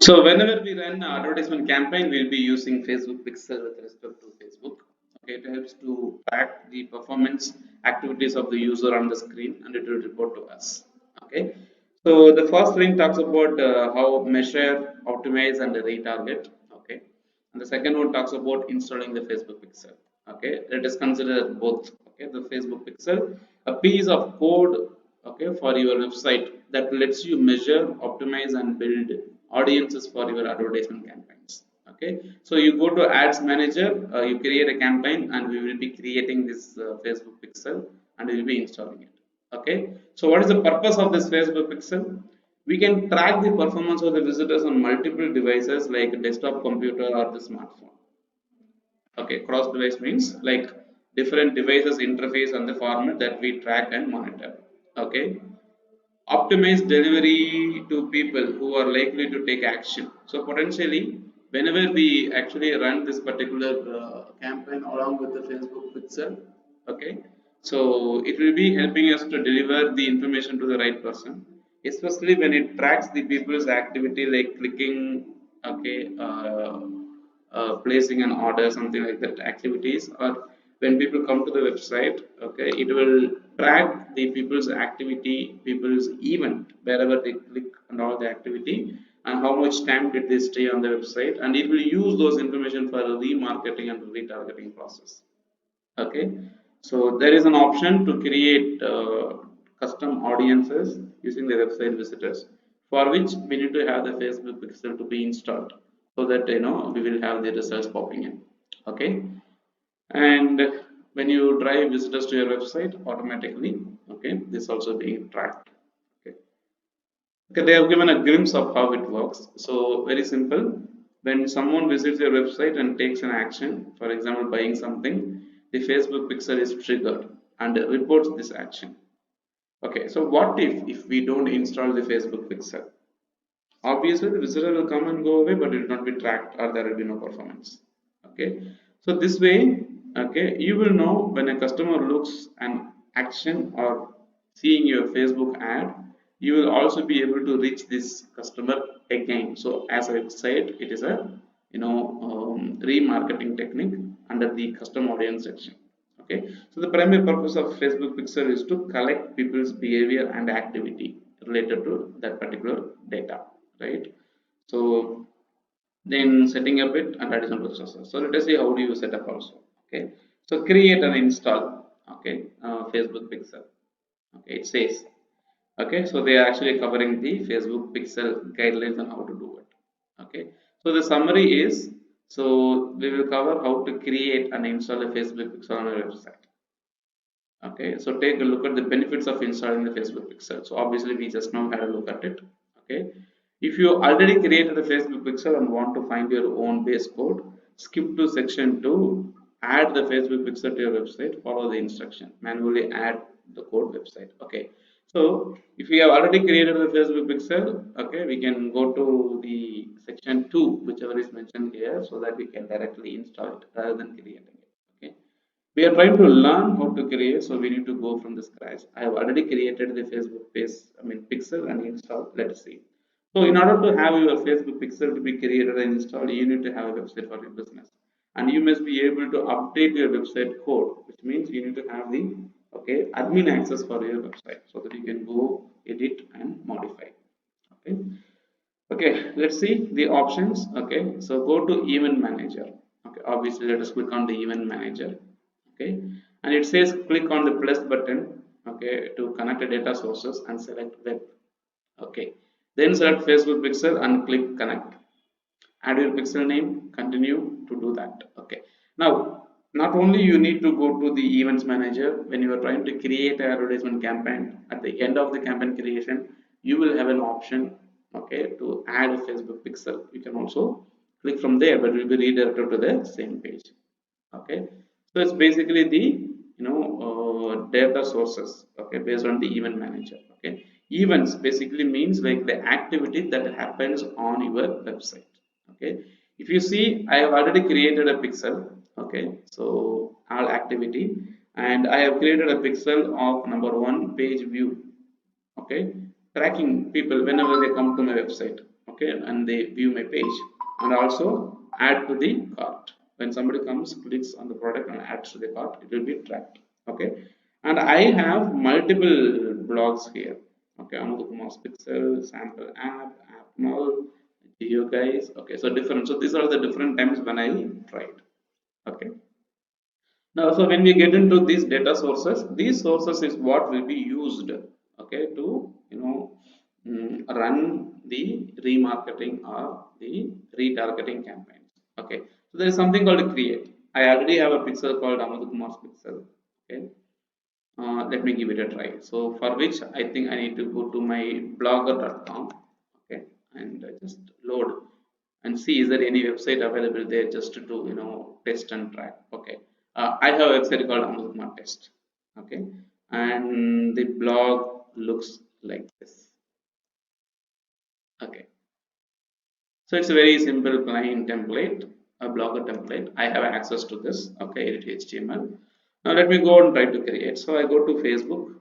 So whenever we run an advertisement campaign, we'll be using Facebook Pixel with respect to Facebook. Okay, it helps to track the performance activities of the user on the screen, and it will report to us. Okay, so the first link talks about how measure, optimize, and retarget. Okay, and the second one talks about installing the Facebook Pixel. Okay, let us consider both. Okay, the Facebook Pixel, a piece of code, okay, for your website that lets you measure, optimize, and build audiences for your advertisement campaigns. Okay, so you go to Ads Manager, you create a campaign, and we will be creating this Facebook Pixel, and we will be installing it. Okay, so what is the purpose of this Facebook Pixel? We can track the performance of the visitors on multiple devices like a desktop computer or the smartphone. Okay, cross device means like different devices interface on the format that we track and monitor. Okay, optimize delivery to people who are likely to take action. So potentially, whenever we actually run this particular campaign along with the Facebook Pixel, okay, so it will be helping us to deliver the information to the right person, especially when it tracks the people's activity like clicking, okay, placing an order, something like that activities, or when people come to the website, okay, it will track the people's activity, people's event wherever they click and all the activity, and how much time did they stay on the website, and it will use those information for the remarketing and retargeting process. Okay, so there is an option to create custom audiences using the website visitors, for which we need to have the Facebook Pixel to be installed, so that we will have the results popping in. Okay, and when you drive visitors to your website automatically, okay, this also being tracked. Okay, okay, they have given a glimpse of how it works. So very simple. When someone visits your website and takes an action, for example, buying something, the Facebook pixel is triggered and reports this action. Okay, so what if we don't install the Facebook pixel? Obviously, the visitor will come and go away, but it will not be tracked, or there will be no performance. Okay, so this way, okay, you will know when a customer looks an action or seeing your Facebook ad, you will also be able to reach this customer again. So as I said, it is a remarketing technique under the custom audience section. Okay, so the primary purpose of Facebook pixel is to collect people's behavior and activity related to that particular data, right? So then setting up it and additional processor. So let us see how do you set up also. Okay, so create and install. Okay, Facebook pixel. Okay, it says. Okay, so they are actually covering the Facebook pixel guidelines on how to do it. Okay, so the summary is, so we will cover how to create and install a Facebook pixel on our website. Okay, so take a look at the benefits of installing the Facebook pixel. So obviously we just now had a look at it. Okay, if you already created a Facebook pixel and want to find your own base code, skip to section 2, add the Facebook pixel to your website, follow the instruction, manually add the code website. Okay, so if you have already created the Facebook pixel, okay, we can go to the section 2, whichever is mentioned here, so that we can directly install it rather than creating it. Okay, we are trying to learn how to create, so we need to go from the scratch. I have already created the Facebook page, pixel, and installed. Let's see. So in order to have your Facebook pixel to be created and installed, you need to have a website for your business, and you must be able to update your website code, which means you need to have the admin access for your website, so that you can go edit and modify. Okay, okay, let's see the options. Okay, so go to event manager. Okay, obviously let us click on the event manager. Okay, and it says click on the plus button, okay, to connect the data sources and select web. Okay, then select Facebook pixel and click connect. Add your pixel name, continue to do that. Okay, now not only you need to go to the events manager when you are trying to create an advertisement campaign. At the end of the campaign creation, you will have an option, okay, to add a Facebook pixel. You can also click from there, but will be redirected to the same page. Okay, so it's basically the data sources, okay, based on the event manager. Okay, events basically means like the activity that happens on your website. Okay, if you see, I have already created a pixel. Okay, so all activity, and I have created a pixel of number 1 page view. Okay, tracking people whenever they come to my website. okay, and they view my page, and also add to the cart. When somebody comes, clicks on the product and adds to the cart, it will be tracked. Okay, and I have multiple blogs here. Okay, Anand Kumar's Pixel, sample app null, geo guys. Okay, so different. So these are the different times when I tried. Okay. Now, so when we get into these data sources, these sources is what will be used, okay, to run the remarketing or the retargeting campaigns. Okay, so there is something called create. I already have a pixel called Amad Kumar's Pixel. Okay, let me give it a try. So for which I think I need to go to my blogger.com. Okay, and just load and see is there any website available there just to test and track. Okay, I have a website called Amad Kumar Test. Okay, and the blog looks like this. Okay, so it's a very simple plain template, a blogger template. I have access to this. Okay, edit HTML. Now let me go and try to create. So I go to Facebook.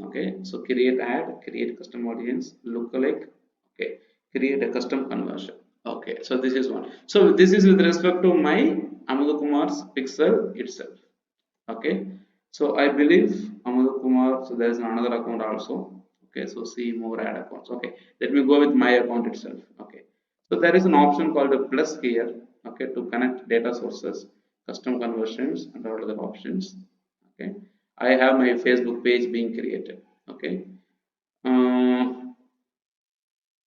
Okay, so create ad, create custom audience, lookalike. Okay, create a custom conversion. Okay, so this is one. So this is with respect to my Amad Kumar's Pixel itself. Okay, so I believe Amad Kumar, so there is another account also. Okay, so see more ad accounts. Okay, let me go with my account itself. Okay, so there is an option called a plus here. Okay, to connect data sources, custom conversions, and all other options. Okay, I have my Facebook page being created. Okay, uh,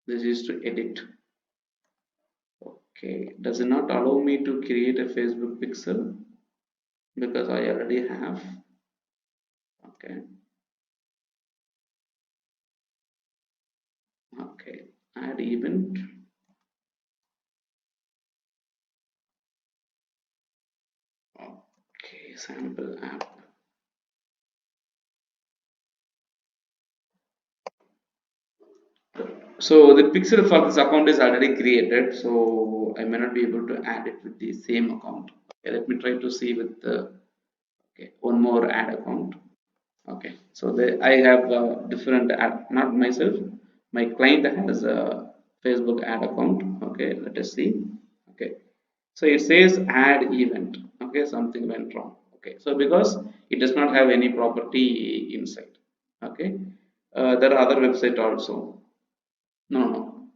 this is to edit. Okay, does it not allow me to create a Facebook pixel because I already have. Okay, okay, add event. Okay, sample app. So the pixel for this account is already created, so I may not be able to add it with the same account. Okay, let me try to see with the one more ad account. Okay, so I have different ad, not myself. My client has a Facebook ad account. Okay, let us see. Okay, so it says add event. Okay, something went wrong. Okay, so because it does not have any property inside. Okay, there are other website also. No, no,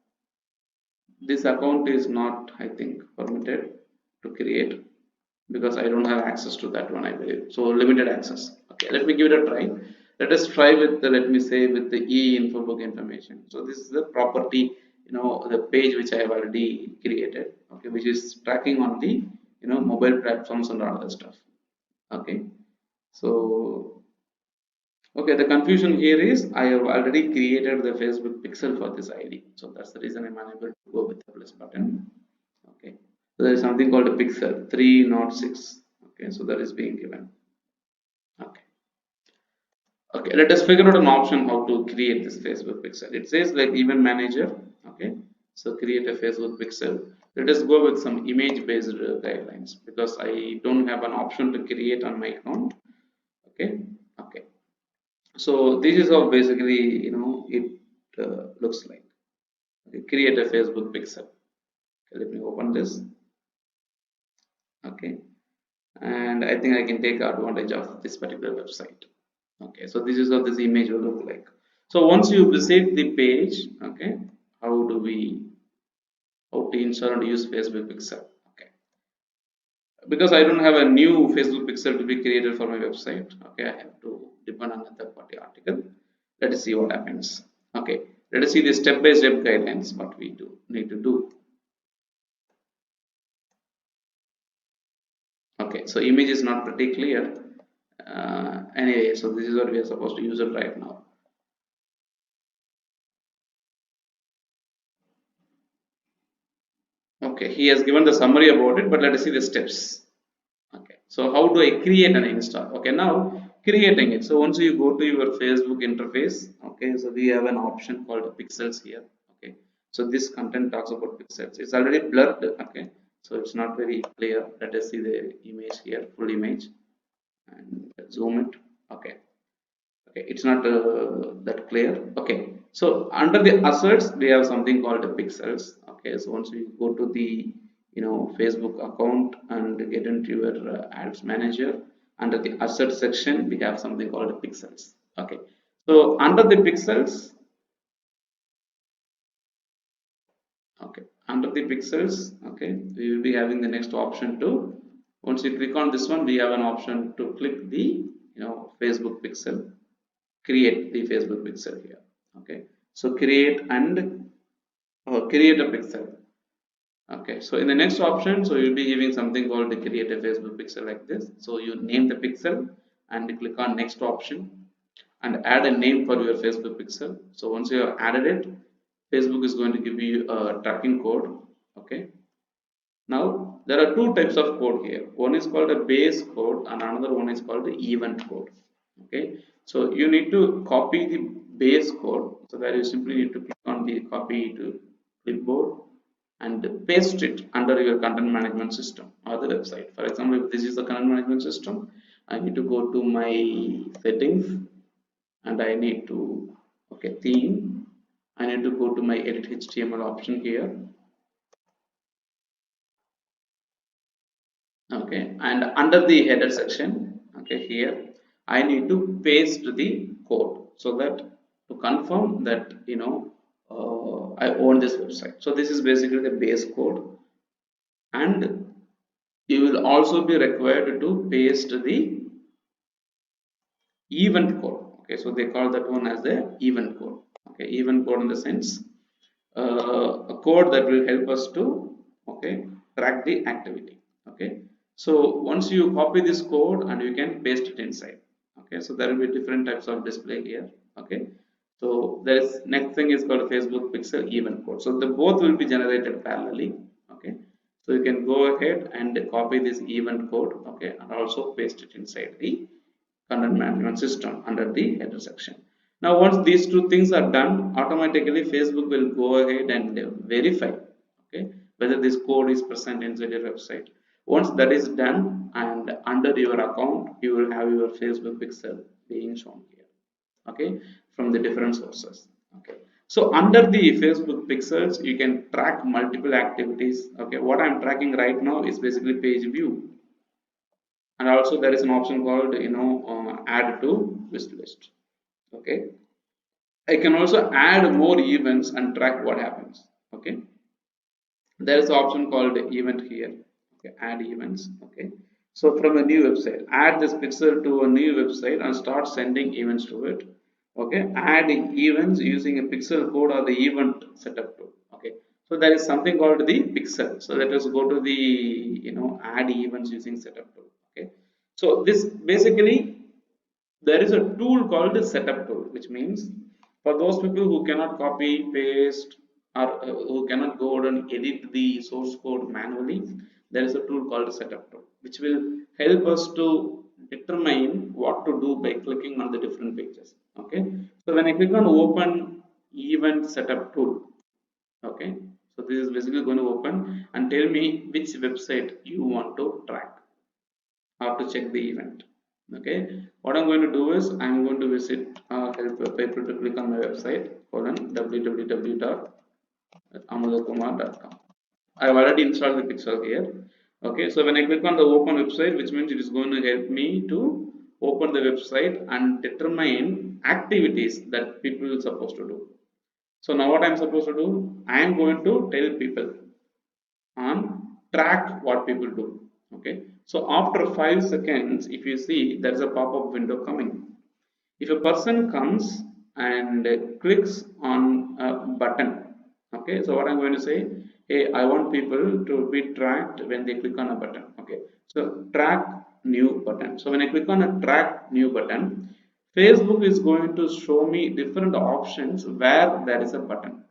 this account is not, I think, permitted to create because I don't have access to that one, I believe. So limited access. Okay, let me give it a try. Let us try with the, let me say with the e-info book information. So this is the property, the page which I have already created. Okay, which is tracking on the mobile platforms and all other stuff. Okay, so okay, the confusion here is I have already created the Facebook pixel for this ID. So that's the reason I'm unable to go with the plus button. Okay, so there is something called a pixel 306. Okay, so that is being given. Okay, okay, let us figure out an option how to create this Facebook pixel. It says like event manager. Okay, so create a Facebook pixel. Let us go with some image based guidelines because I don't have an option to create on my account. Okay, okay, so this is how basically it looks like. Okay, create a Facebook pixel. Okay, let me open this. Okay, and I think I can take advantage of this particular website. Okay, so this is how this image will look like. So once you visit the page, okay, how do we how to install and use Facebook pixel? Okay, because I don't have a new Facebook pixel to be created for my website. Okay, I have to depend on a third party article. Let us see what happens. Okay, let us see the step by step guidelines what we need to do. Okay, so image is not pretty clear. Anyway, so this is what we are supposed to use it right now. Okay, he has given the summary about it, but let us see the steps. Okay, so how do I create an install? Okay, now creating it. So once you go to your Facebook interface, okay, so we have an option called pixels here. Okay, so this content talks about pixels. It's already blurred. Okay, so it's not very clear. Let us see the image here, full image, and zoom it. Okay, okay, it's not that clear. Okay, So under the assets, we have something called the pixels. Okay, so once we go to the Facebook account and get into your ads manager, under the asset section, we have something called the pixels. Okay, so under the pixels, okay, under the pixels, okay, we will be having the next option to. Once you click on this one, we have an option to click the Facebook pixel, create the Facebook pixel here. Okay, so create and create a pixel. Okay, so in the next option, so you'll be giving something called the create a Facebook pixel like this. So you name the pixel and click on next option and add a name for your Facebook pixel. So once you have added it, Facebook is going to give you a tracking code. Okay, now there are two types of code here. One is called a base code and another one is called the event code. Okay, so you need to copy the base code. So that you simply need to click on the copy to clipboard and paste it under your content management system or the website. For example, if this is the content management system, I need to go to my settings and I need to theme. I need to go to my edit HTML option here. Okay, and under the header section, okay, here I need to paste the code so that to confirm that I own this website. So this is basically the base code, and you will also be required to paste the event code. Okay, so they call that one as the event code. Okay, event code in the sense a code that will help us to track the activity. Okay, so once you copy this code and you can paste it inside. Okay, so there will be different types of display here. Okay, so there is next thing is called Facebook pixel event code. So the both will be generated parallelly. Okay, so you can go ahead and copy this event code. Okay, and also paste it inside the content management system under the header section. Now, once these two things are done, automatically Facebook will go ahead and verify, okay, whether this code is present inside your website. Once that is done, and under your account, you will have your Facebook pixel being shown here, okay, from the different sources. Okay, so under the Facebook pixels, you can track multiple activities. Okay, what I'm tracking right now is basically page view, and also there is an option called add to wish list. Okay, I can also add more events and track what happens. Okay, there is an option called event here. Okay, add events. Okay, so from a new website, add this pixel to a new website and start sending events to it. Okay, add events using a pixel code or the event setup tool. Okay, so there is something called the pixel. So let us go to the add events using setup tool. Okay, so this basically, there is a tool called the setup tool, which means for those people who cannot copy paste or who cannot go and edit the source code manually, there is a tool called setup tool, which will help us to determine what to do by clicking on the different pages. Okay, so when I click on open event setup tool, okay, so this is basically going to open and tell me which website you want to track or to check the event. Okay, what I'm going to do is I'm going to visit help people to click on my website www.amudakumar.com. I've already installed the pixel here. Okay, so when I click on the open website, which means it is going to help me to open the website and determine activities that people are supposed to do. So now what I'm supposed to do, I am going to tell people on track what people do. Okay, so after 5 seconds, if you see, there's a pop-up window coming. If a person comes and clicks on a button, okay, so what I'm going to say, hey, I want people to be tracked when they click on a button. Okay, so track new button. So when I click on a track new button, Facebook is going to show me different options where there is a button.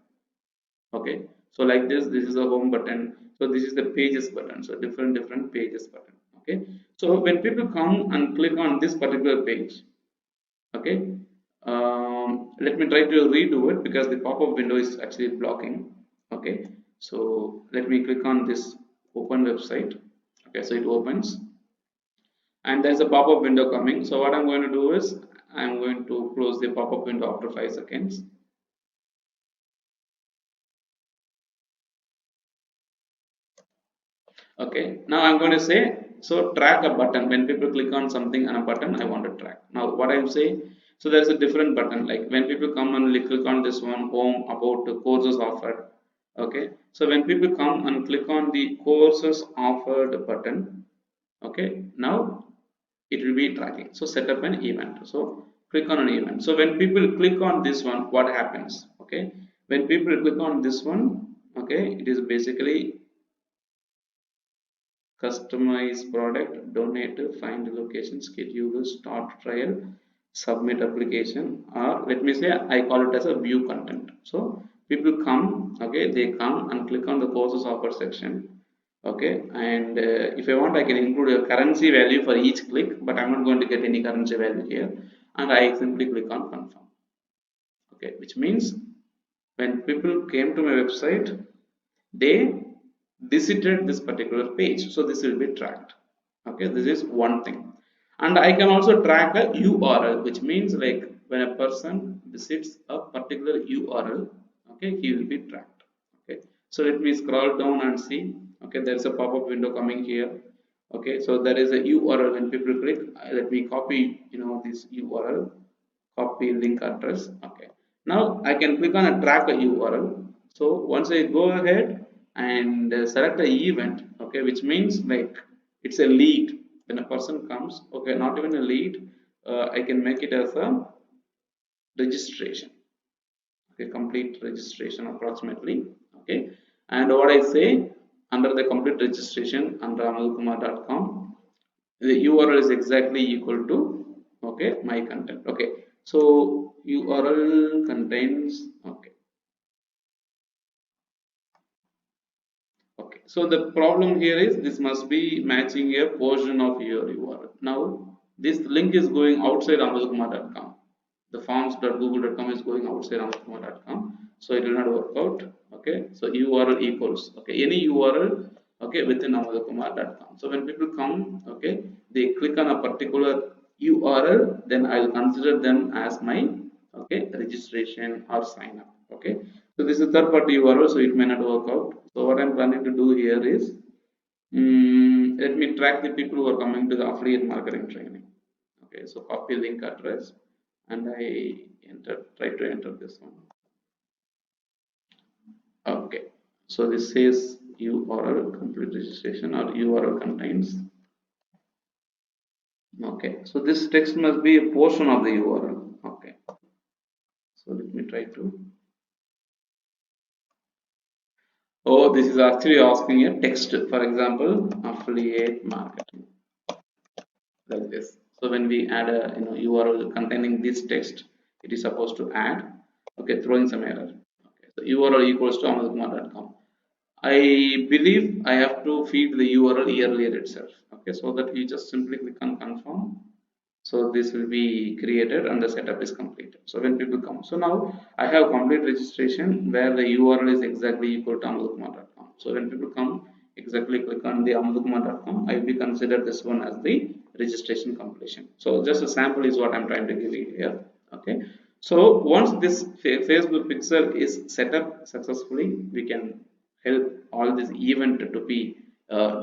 Okay, so like this is a home button, so this is the pages button, so different pages button. Okay, so when people come and click on this particular page, okay, let me try to redo it because the pop-up window is actually blocking. Okay, so let me click on this open website. Okay, so it opens and there's a pop-up window coming. So what I'm going to do is I'm going to close the pop-up window after 5 seconds. Okay, now I'm going to say, so track a button. When people click on something on a button, I want to track. Now what I'm saying, so there's a different button, like when people come and click on this one, home, about the courses offered. Okay, so when people come and click on the courses offered button, okay, now it will be tracking. So set up an event, so click on an event. So when people click on this one, what happens? Okay, when people click on this one, okay, it is basically customize product, donate, find location, schedule, start trial, submit application, or let me say I call it as a view content. So people come, okay, they come and click on the courses offer section. Okay, and if I want, I can include a currency value for each click, but I'm not going to get any currency value here, and I simply click on confirm. Okay, which means when people came to my website, they visited this particular page, so this will be tracked. Okay, this is one thing. And I can also track a URL, which means like when a person visits a particular URL, okay, he will be tracked. Okay, so let me scroll down and see. Okay, there's a pop-up window coming here. Okay, so there is a URL. When people click, let me copy, this URL, copy link address. Okay, now I can click on a track a URL. So once I go ahead and select the event, okay, which means like it's a lead. When a person comes, okay, not even a lead, I can make it as a registration. Okay, complete registration approximately. Okay, and what I say, under the complete registration under amadkumar.com, the URL is exactly equal to, okay, my content. Okay, so URL contains, okay, okay, so the problem here is this must be matching a portion of your URL. Now this link is going outside amadkumar.com. The forms.google.com is going outside amadkumar.com, so it will not work out. Okay, so URL equals, okay, any URL, okay, within amadkumar.com. So when people come, okay, they click on a particular URL, then I'll consider them as my, okay, registration or sign up. Okay, so this is third party URL, so it may not work out. So what I'm planning to do here is, let me track the people who are coming to the affiliate marketing training. Okay, so copy link address, and I try to enter this one. Okay, so this says URL complete registration or URL contains. Okay, so this text must be a portion of the URL. Okay, so let me try to. Oh, this is actually asking a text. For example, affiliate marketing, like this. So when we add a URL containing this text, it is supposed to add, okay, throwing some error. Okay, so URL equals to amadkumar.com. I believe I have to feed the URL earlier itself. Okay, so that you just simply click on confirm. So this will be created and the setup is completed. So when people come, so now I have complete registration where the URL is exactly equal to amadkumar.com. So when people come, exactly click on the amadkumar.com, I will be consider this one as the registration completion. So just a sample is what I'm trying to give you here. Okay, so once this Facebook pixel is set up successfully, we can help all this event to be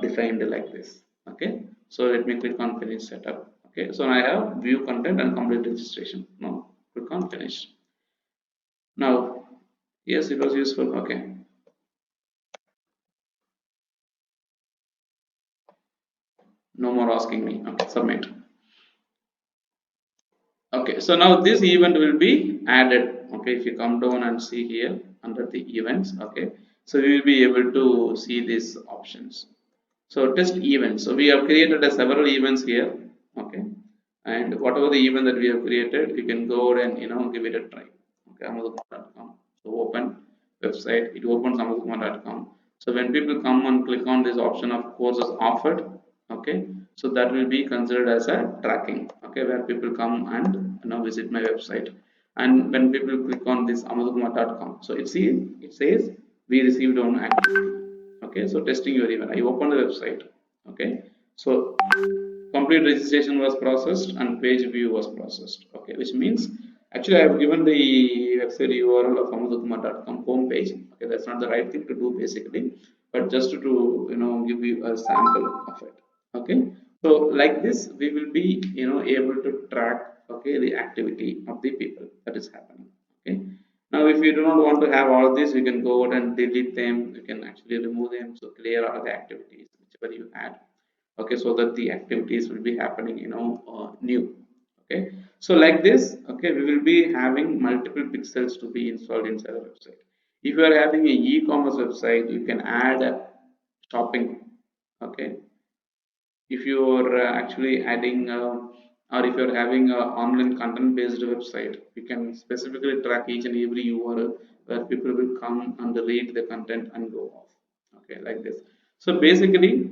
defined like this. Okay, so let me click on finish setup. Okay, so I have view content and complete registration. Now click on finish. Now yes, it was useful. Okay, no more asking me. Okay, submit. Okay, so now this event will be added. Okay, if you come down and see here under the events, okay, so we will be able to see these options. So test events, so we have created several events here. Okay, and whatever the event that we have created, you can go and give it a try. Okay, amadkumar.com. So open website, it opens amadkumar.com. So when people come and click on this option of courses offered, okay, so that will be considered as a tracking. Okay, where people come and visit my website. And when people click on this amadkumar.com, so it says we received on activity. Okay, so testing your event, I open the website. Okay, so complete registration was processed and page view was processed. Okay, which means actually I have given the website URL of amadkumar.com home page. Okay, that's not the right thing to do basically. but just to give you a sample of it. Okay, so like this we will be able to track, okay, the activity of the people that is happening. Okay, now if you do not want to have all this, you can go out and delete them, you can actually remove them, so clear all the activities whichever you had. Okay, so that the activities will be happening new. Okay, so like this, okay, we will be having multiple pixels to be installed inside the website. If you are having a e-commerce website, you can add shopping. Okay, if you are actually adding or if you're having a online content based website, you can specifically track each and every URL where people will come and read the content and go off. Okay, like this. So basically,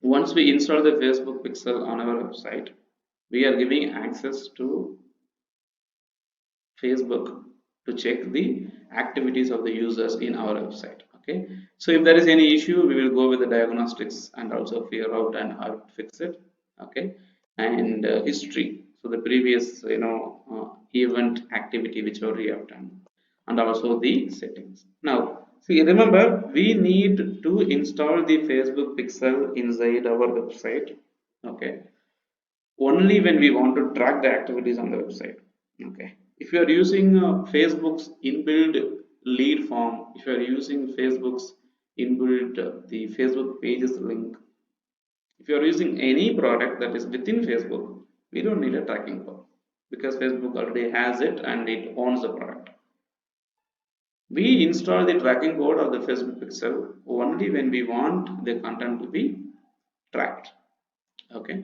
once we install the Facebook pixel on our website, we are giving access to Facebook to check the activities of the users in our website. Okay, so if there is any issue, we will go with the diagnostics and also figure out and how to fix it. Okay, and history, so the previous event activity which we have done, and also the settings. Now see, remember, we need to install the Facebook pixel inside our website. Okay, only when we want to track the activities on the website. Okay, if you are using Facebook's inbuilt lead form, if you are using Facebook's inbuilt the Facebook pages link, if you are using any product that is within Facebook, we don't need a tracking code because Facebook already has it and it owns the product. We install the tracking code of the Facebook pixel only when we want the content to be tracked. Okay.